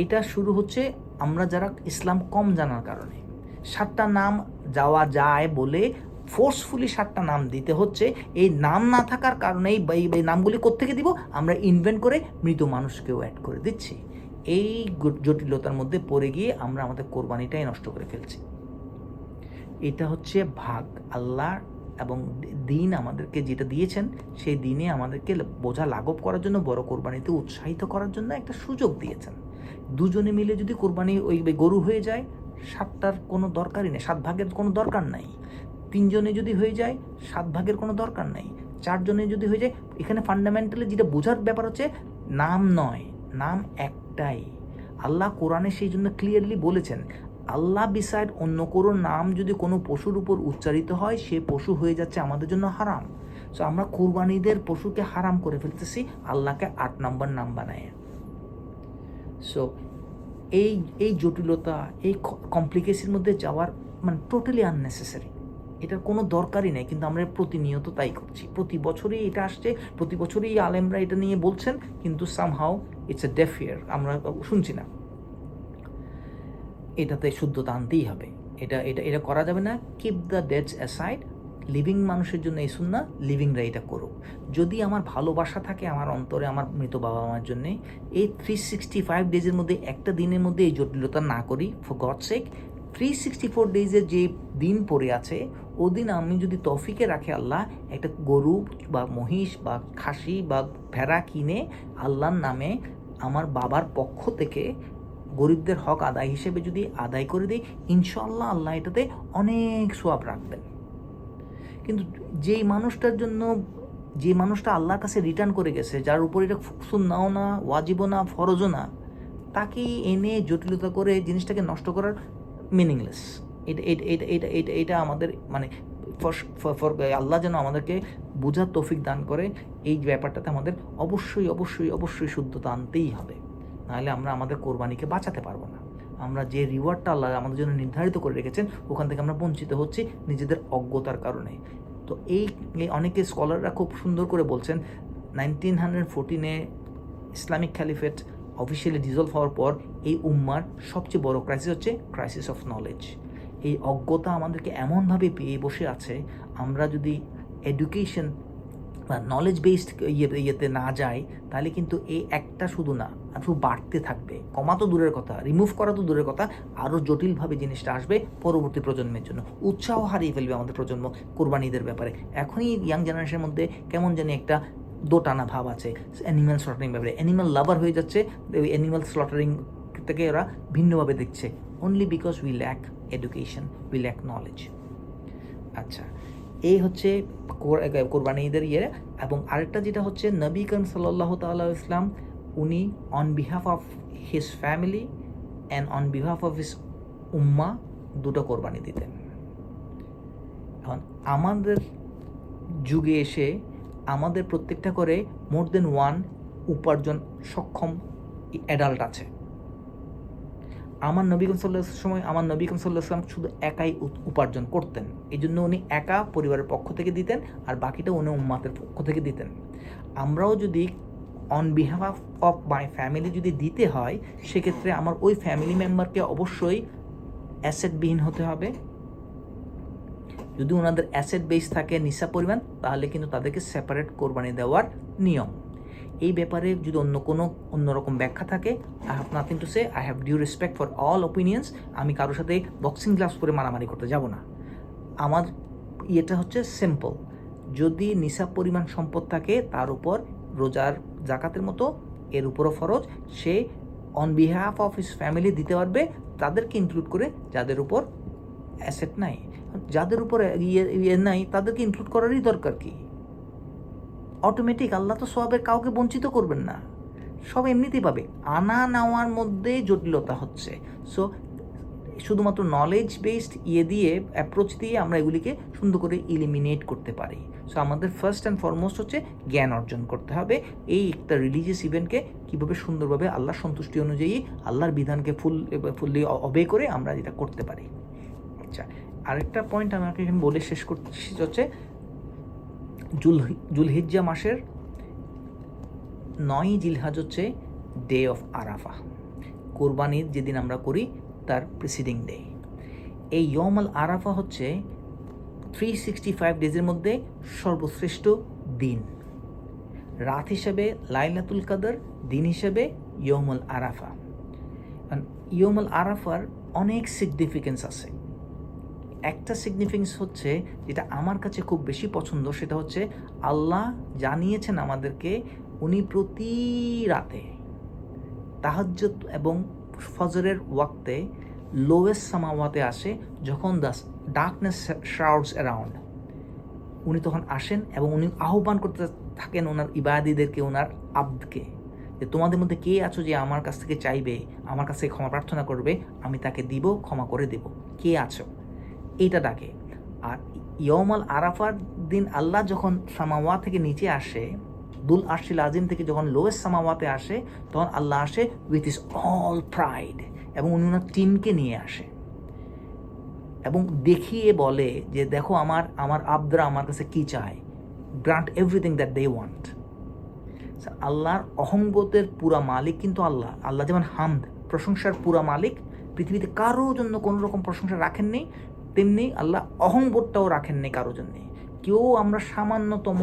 এটা শুরু হচ্ছে আমরা যারা ইসলাম কম জানার কারণে। 7টা নাম যাওয়া যায় বলে ফোর্সফুলি 7টা নাম দিতে হচ্ছে। এই নাম না থাকার কারণে এই নামগুলি কোত্থেকে দিব, আমরা ইনভেন্ট করে মৃত মানুষকেও অ্যাড করে দিচ্ছি। এই জটিলতার মধ্যে পড়ে গিয়ে আমরা আমাদের কোরবানিটাই নষ্ট করে ফেলছি। এটা হচ্ছে ভাগ, আল্লাহ এবং দিন আমাদেরকে যেটা দিয়েছেন সেই দিনে আমাদেরকে বোঝা লাঘব করার জন্য, বড় কোরবানিতে উৎসাহিত করার জন্য একটা সুযোগ দিয়েছেন। দুজনে মিলে যদি কোরবানি ওই গরু হয়ে যায়, 7টার কোনো দরকারই নেই, 7 ভাগের কোনো দরকার নাই। 3 জনে যদি হয়ে যায় 7 ভাগের কোনো দরকার নাই। 4 জনে যদি হয়ে যায়, এখানে ফান্ডামেন্টালি যেটা বোঝার ব্যাপার হচ্ছে নাম নয়, নাম একটাই। আল্লাহ কোরআনে সেই জন্য ক্লিয়ারলি বলেছেন, আল্লাহ বিসাইড অন্য কোনো নাম যদি কোনো পশুর উপর উচ্চারিত হয়, সে পশু হয়ে যাচ্ছে আমাদের জন্য হারাম। সো আমরা কুরবানিদের পশুকে হারাম করে ফেলতেছি আল্লাহকে 8 নম্বর নাম বানায়। সো এই জটিলতা, এই কমপ্লিকেশনের মধ্যে যাওয়ার মানে টোটালি আননেসেসারি, এটার কোনো দরকারই নেই। কিন্তু আমরা প্রতিনিয়ত তাই করছি, প্রতি বছরই এটা আসছে, প্রতি বছরই আলেমরা এটা নিয়ে বলছেন, কিন্তু সামহাউ ইটস এ ডেফ ইয়ার, আমরা শুনছি না। এটাতে শুদ্ধতা আনতেই হবে, এটা করা যাবে না। কিপ দ্য ডেডস অ্যাসাইড, লিভিং মানুষের জন্য এই সুন্নাহ, লিভিংরা এটা করুক। যদি আমার ভালোবাসা থাকে আমার অন্তরে আমার মৃত বাবা মার জন্যে, এই 365 ডেজের মধ্যে একটা দিনের মধ্যে এই জটিলতা না করি, ফর গড সেক। 364 ডেজের যে দিন পড়ে আছে, ওদিন আমি যদি তৌফিকে রাখে আল্লাহ, একটা গরু বা মহিষ বা খাসি বা ভেড়া কিনে আল্লাহর নামে আমার বাবার পক্ষ থেকে গরিবদের হক আদায় হিসেবে যদি আদায় করে দিই, ইনশাআল্লাহ আল্লাহ এটাতে অনেক সওয়াব রাখবেন। কিন্তু যেই মানুষটা আল্লাহর কাছে রিটার্ন করে গেছে, যার উপর এটা সুন্নাহও না, ওয়াজিবও না, ফরজও না, তাকেই এনে জটিলতা করে জিনিসটাকে নষ্ট করার মিনিংলেস। এটা আমাদের মানে আল্লাহ যেন আমাদেরকে বোঝার তৌফিক দান করে। এই ব্যাপারটাতে আমাদের অবশ্যই শুদ্ধতা আনতেই হবে, নাহলে আমরা আমাদের কোরবানিকে বাঁচাতে পারবো না। আমরা যে রিওয়ার্ডটা আল্লাহ আমাদের জন্য নির্ধারিত করে রেখেছেন, ওখান থেকে আমরা বঞ্চিত হচ্ছি নিজেদের অজ্ঞতার কারণে। তো এই অনেকে স্কলাররা খুব সুন্দর করে বলছেন, 1914-এ ইসলামিক খ্যালিফেট অফিসিয়ালি ডিজলভ হওয়ার পর এই উম্মার সবচেয়ে বড় ক্রাইসিস হচ্ছে ক্রাইসিস অফ নলেজ। এই অজ্ঞতা আমাদেরকে এমনভাবে পেয়ে বসে আছে, আমরা যদি এডুকেশন বা নলেজ বেসড ইয়েতে না যাই, তাহলে কিন্তু এই একটা শুধু না, শুধু বাড়তে থাকবে। কমা তো দূরের কথা, রিমুভ করা তো দূরের কথা, আরও জটিলভাবে জিনিসটা আসবে পরবর্তী প্রজন্মের জন্য। উৎসাহ হারিয়ে ফেলবে আমাদের প্রজন্ম কোরবানিদের ব্যাপারে। এখনই ইয়াং জেনারেশনের মধ্যে কেমন জানি একটা দোটানা ভাব আছে অ্যানিম্যাল স্লটারিং ব্যাপারে, অ্যানিম্যাল লাভার হয়ে যাচ্ছে, ওই অ্যানিম্যাল স্লটারিং থেকে ওরা ভিন্নভাবে দেখছে, only because we lack education, we lack knowledge. আচ্ছা, এই হচ্ছে কোরবানি ঈদের ইয়ে। এবং আরেকটা যেটা হচ্ছে, নবী করিম সাল্লাল্লাহু তাআলা ইসলাম, উনি on behalf of his family and on behalf of his উম্মা দুটো কোরবানি দিতেন। এখন আমাদের যুগে এসে আমাদের প্রত্যেকটা করে মোর দেন ওয়ান উপার্জন সক্ষম অ্যাডাল্ট আছে। আমার নবী করিম সাল্লাল্লাহু আলাইহি শুধু একাই উপার্জন করতেন, এই জন্য উনি একা পরিবারের পক্ষ থেকে দিতেন, আর বাকিটা উনি উম্মাতের পক্ষ থেকে দিতেন। আমরাও যদি on behalf of my family যদি দিতে হয়, সেক্ষেত্রে আমার ওই ফ্যামিলি মেম্বারকে অবশ্যই অ্যাসেটবিহীন হতে হবে। যদি ওনাদের অ্যাসেট বেস থাকে নিসাব পরিমাণ, তাহলে কিন্তু তাদেরকে সেপারেট কোরবানি দেওয়ার নিয়ম। এই ব্যাপারে যদি অন্যরকম ব্যাখ্যা থাকে, I have nothing to say, I have due respect for all opinions. আমি কারোর সাথে বক্সিং গ্লাভস করে মারামারি করতে যাব না। আমার ইয়েটা হচ্ছে সিম্পল, যদি নিসাব পরিমাণ সম্পদ থাকে তার উপর রোজার জাকাতের মতো এর উপরও ফরজ, সে on behalf of his family দিতে পারবে, তাদেরকে ইনক্লুড করে যাদের উপর অ্যাসেট নাই। যাদের উপর ইয়ে নাই তাদেরকে ইনক্লুড করারই দরকার কি? অটোমেটিক আল্লাহ তো সওয়াবের কাউকে বঞ্চিত করবেন না, সব এমনিতেই পাবে। আনা নেওয়ার মধ্যে জটিলতা হচ্ছে। সো শুধুমাত্র নলেজ বেসড দিয়ে অ্যাপ্রোচ দিয়ে আমরা এগুলিকে সুন্দর করে ইলিমিনেট করতে পারি। সো আমাদের ফার্স্ট অ্যান্ড ফরমোস্ট হচ্ছে জ্ঞান অর্জন করতে হবে এই একটা রিলিজিয়াস ইভেন্টকে কীভাবে সুন্দরভাবে আল্লাহর সন্তুষ্টি অনুযায়ী আল্লাহর বিধানকে ফুললি অবে করে আমরা যেটা করতে পারি। আচ্ছা, আরেকটা পয়েন্ট আমাকে বলে শেষ করছি হচ্ছে জুলহিজ্জা মাসের 9ই জিলহজ হচ্ছে ডে অফ আরাফা, কোরবানির যেদিন আমরা করি তার প্রিসিডিং ডে। এই ইয়ম আল আরাফা হচ্ছে 365 ডেজের মধ্যে সর্বশ্রেষ্ঠ দিন। রাত হিসাবে লাইলাতুল কাদর, দিন হিসাবে ইয়ম আল আরাফা। ইয়ম আল আরাফার অনেক সিগনিফিকেন্স আছে। একটা সিগনিফিকেন্স হচ্ছে যেটা আমার কাছে খুব বেশি পছন্দ, সেটা হচ্ছে আল্লাহ জানিয়েছেন আমাদেরকে উনি প্রতি রাতে তাহাজ্জুদ এবং ফজরের ওয়াক্তে লোয়েস্ট সামাওয়াতে আসে, যখন ডার্কনেস শ্রাউডস অ্যারাউন্ড, উনি তখন আসেন এবং উনি আহ্বান করতে থাকেন ওনার ইবাদীদেরকে, ওনার আব্দকে, যে তোমাদের মধ্যে কে আছো যে আমার কাছ থেকে চাইবে, আমার কাছ থেকে ক্ষমা প্রার্থনা করবে, আমি তাকে দিব, ক্ষমা করে দেব, কে আছো, এইটা ডাকে। আর ইয়মাল আরাফার দিন আল্লাহ যখন সামাওয়া থেকে নিচে আসে, দুল আরশিল আজিম থেকে যখন লোয়েস্ট সামাওয়াতে আসে, তখন আল্লাহ আসে উইথ ইস অল প্রাইড, এবং উনি ওনার টিমকে নিয়ে আসে এবং দেখিয়ে বলে যে দেখো আমার আব্দরা আমার কাছে কী চায়, grant everything that they want. আল্লাহর অহংবোধের পুরা মালিক কিন্তু আল্লাহ। আল্লাহ যেমন হামদ, প্রশংসার পুরা মালিক, পৃথিবীতে কারো জন্য কোনো রকম প্রশংসা রাখেননি, তেমনি আল্লাহ অহংবোধটাও রাখেননি কারো জন্যে। কেউ আমরা সামান্যতম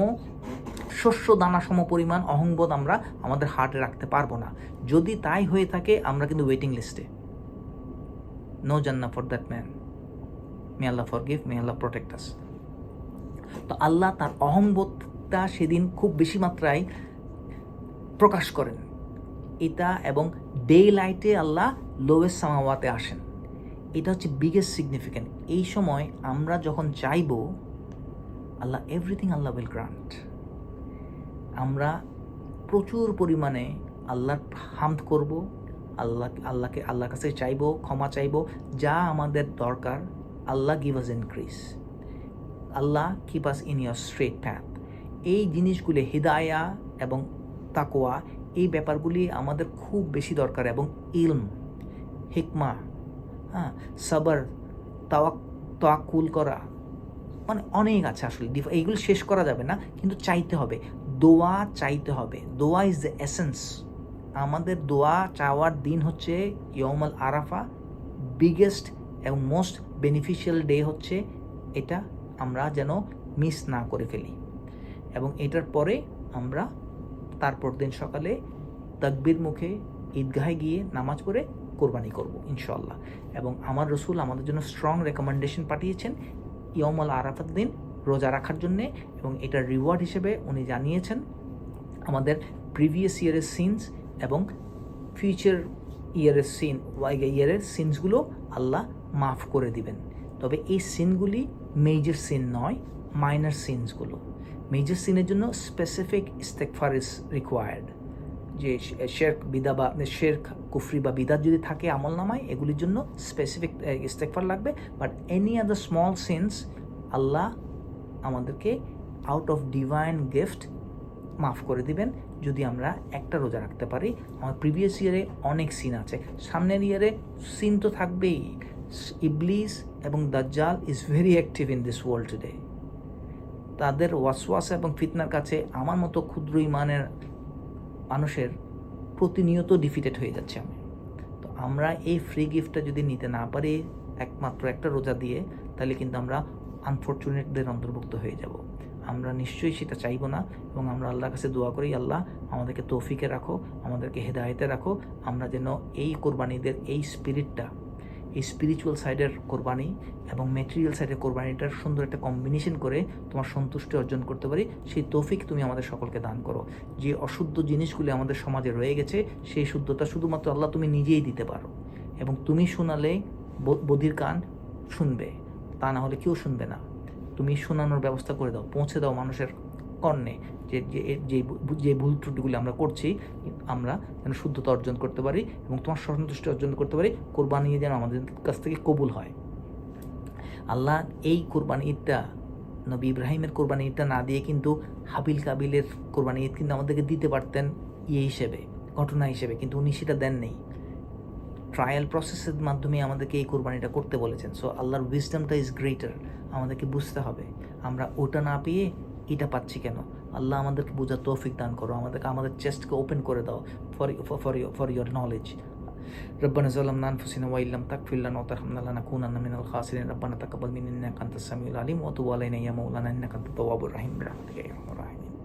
শস্য দানা সম পরিমাণ অহংবোধ আমরা আমাদের হার্টে রাখতে পারবো না। যদি তাই হয়ে থাকে আমরা কিন্তু ওয়েটিং লিস্টে। নো জান্নাহ ফর দ্যাট ম্যান। মে আল্লাহ ফরগিভ, মে আল্লাহ প্রোটেক্ট আস। তো আল্লাহ তার অহংবোধটা সেদিন খুব বেশি মাত্রায় প্রকাশ করেন এটা, এবং ডে লাইটে আল্লাহ লোয়েস্ট সামাওয়াতে আসেন। এটা হচ্ছে বিগেস্ট সিগনিফিক্যান্ট। এই সময় আমরা যখন চাইব আল্লাহ এভরিথিং আল্লাহ উইল গ্রান্ট। আমরা প্রচুর পরিমাণে আল্লাহর হামদ করব, আল্লাহর কাছে চাইব, ক্ষমা চাইব, যা আমাদের দরকার। আল্লাহ গিভ আস ইনক্রিজ, আল্লাহ keep us in your straight path. এই জিনিসগুলি হিদায়া এবং তাকওয়া, এই ব্যাপারগুলি আমাদের খুব বেশি দরকার। এবং ইলম, হিকমা, সাবর, তাওয়াক্কুল করা, মানে অনেক আছে আসলে, এইগুলো শেষ করা যাবে না। কিন্তু চাইতে হবে, দোয়া চাইতে হবে। দোয়া ইজ দ্য এসেন্স। আমাদের দোয়া চাওয়ার দিন হচ্ছে ইয়ম আল আরাফা, বিগেস্ট এবং মোস্ট বেনিফিশিয়াল ডে হচ্ছে এটা, আমরা যেন মিস না করে ফেলি। এবং এটার পরে আমরা তারপর দিন সকালে তাকবীর মুখে ঈদগাহে গিয়ে নামাজ পড়ে কোরবানি করব ইনশাআল্লাহ। এবং আমার রসুল আমাদের জন্য স্ট্রং রেকমেন্ডেশন পাঠিয়েছেন ইয়ম আল আরাফার দিন রোজা রাখার জন্যে, এবং এটার রিওয়ার্ড হিসেবে উনি জানিয়েছেন আমাদের প্রিভিয়াস ইয়ারের সিনস এবং ফিউচার ইয়ারের সিনসগুলো আল্লাহ মাফ করে দিবেন। তবে এই সিনগুলি মেজর সিন নয়, মাইনর সিনসগুলো। মেজর সিনের জন্য স্পেসিফিক ইস্তেগফার ইজ রিকোয়ার্ড, যে শেরক বিদা বা শেরক কুফরি বা বিদাত যদি থাকে আমল নামায়, এগুলির জন্য স্পেসিফিক ইস্তেগফার লাগবে। But any other small sins আল্লাহ আমাদেরকে আউট অফ ডিভাইন গিফট মাফ করে দিবেন যদি আমরা একটা রোজা রাখতে পারি। আমার প্রিভিয়াস ইয়ারে অনেক সিন আছে, সামনের ইয়ারে সিন তো থাকবেই। ইবলিস এবং দাজ্জাল is very active in this world today. তাদের ওয়াসওয়াস এবং ফিতনার কাছে আমার মতো ক্ষুদ্র ইমানের মানুষের প্রতিনিয়ত ডিফিটেড হয়ে যাচ্ছে আমি। তো আমরা এই ফ্রি গিফটটা যদি নিতে না পারি একমাত্র একটা রোজা দিয়ে, তাহলে কিন্তু আমরা আনফর্চুনেটদের অন্তর্ভুক্ত হয়ে যাব। আমরা নিশ্চয়ই সেটা চাইব না, এবং আমরা আল্লাহর কাছে দোয়া করি, আল্লাহ আমাদেরকে তৌফিকে রাখো, আমাদেরকে হেদায়েতে রাখো। আমরা যেন এই কোরবানিদের এই স্পিরিটটা, এই স্পিরিচুয়াল সাইডের কোরবানি এবং ম্যাটেরিয়াল সাইডের কোরবানিটার সুন্দর একটা কম্বিনেশন করে তোমার সন্তুষ্টি অর্জন করতে পারি, সেই তৌফিক তুমি আমাদের সকলকে দান করো। যে অশুদ্ধ জিনিসগুলি আমাদের সমাজে রয়ে গেছে, সেই শুদ্ধতা শুধুমাত্র আল্লাহ তুমি নিজেই দিতে পারো, এবং তুমি শোনালে বধির কান শুনবে, তা না হলে কেউ শুনবে না। তুমি শোনানোর ব্যবস্থা করে দাও, পৌঁছে দাও মানুষের কর্ণে যে যে ভুল ত্রুটিগুলি আমরা করছি, আমরা যেন শুদ্ধতা অর্জন করতে পারি এবং তোমার সন্তুষ্টি অর্জন করতে পারি, কোরবানি যেন আমাদের কাছ থেকে কবুল হয়। আল্লাহ এই কোরবানি ঈদটা, নবী ইব্রাহিমের কোরবানি ঈদটা না দিয়ে কিন্তু হাবিল কাবিলের কোরবানি ঈদ কিন্তু আমাদেরকে দিতে পারতেন হিসেবে, ঘটনা হিসেবে, কিন্তু উনি সেটা দেন নেই। ট্রায়াল প্রসেসের মাধ্যমে আমাদেরকে এই কোরবানিটা করতে বলেছেন। সো আল্লাহর উইজডমটা ইজ গ্রেটার, আমাদেরকে বুঝতে হবে আমরা ওটা না পেয়ে এটা পাচ্ছি কেন। আল্লাহ আমাদেরকে বোঝার তৌফিক দান করো, আমাদের চেস্টকে ওপেন করে দাও ফর ইয়োর নলেজ। ربنا ظلمنا أنفسنا وإن لم تغفر لنا وترحمنا لنكونن من الخاسرين ربنا تقبل منا إنك أنت السميع العليم وتب علينا يا مولانا إنك أنت التواب الرحيم برحمتك يا أرحم الراحمين.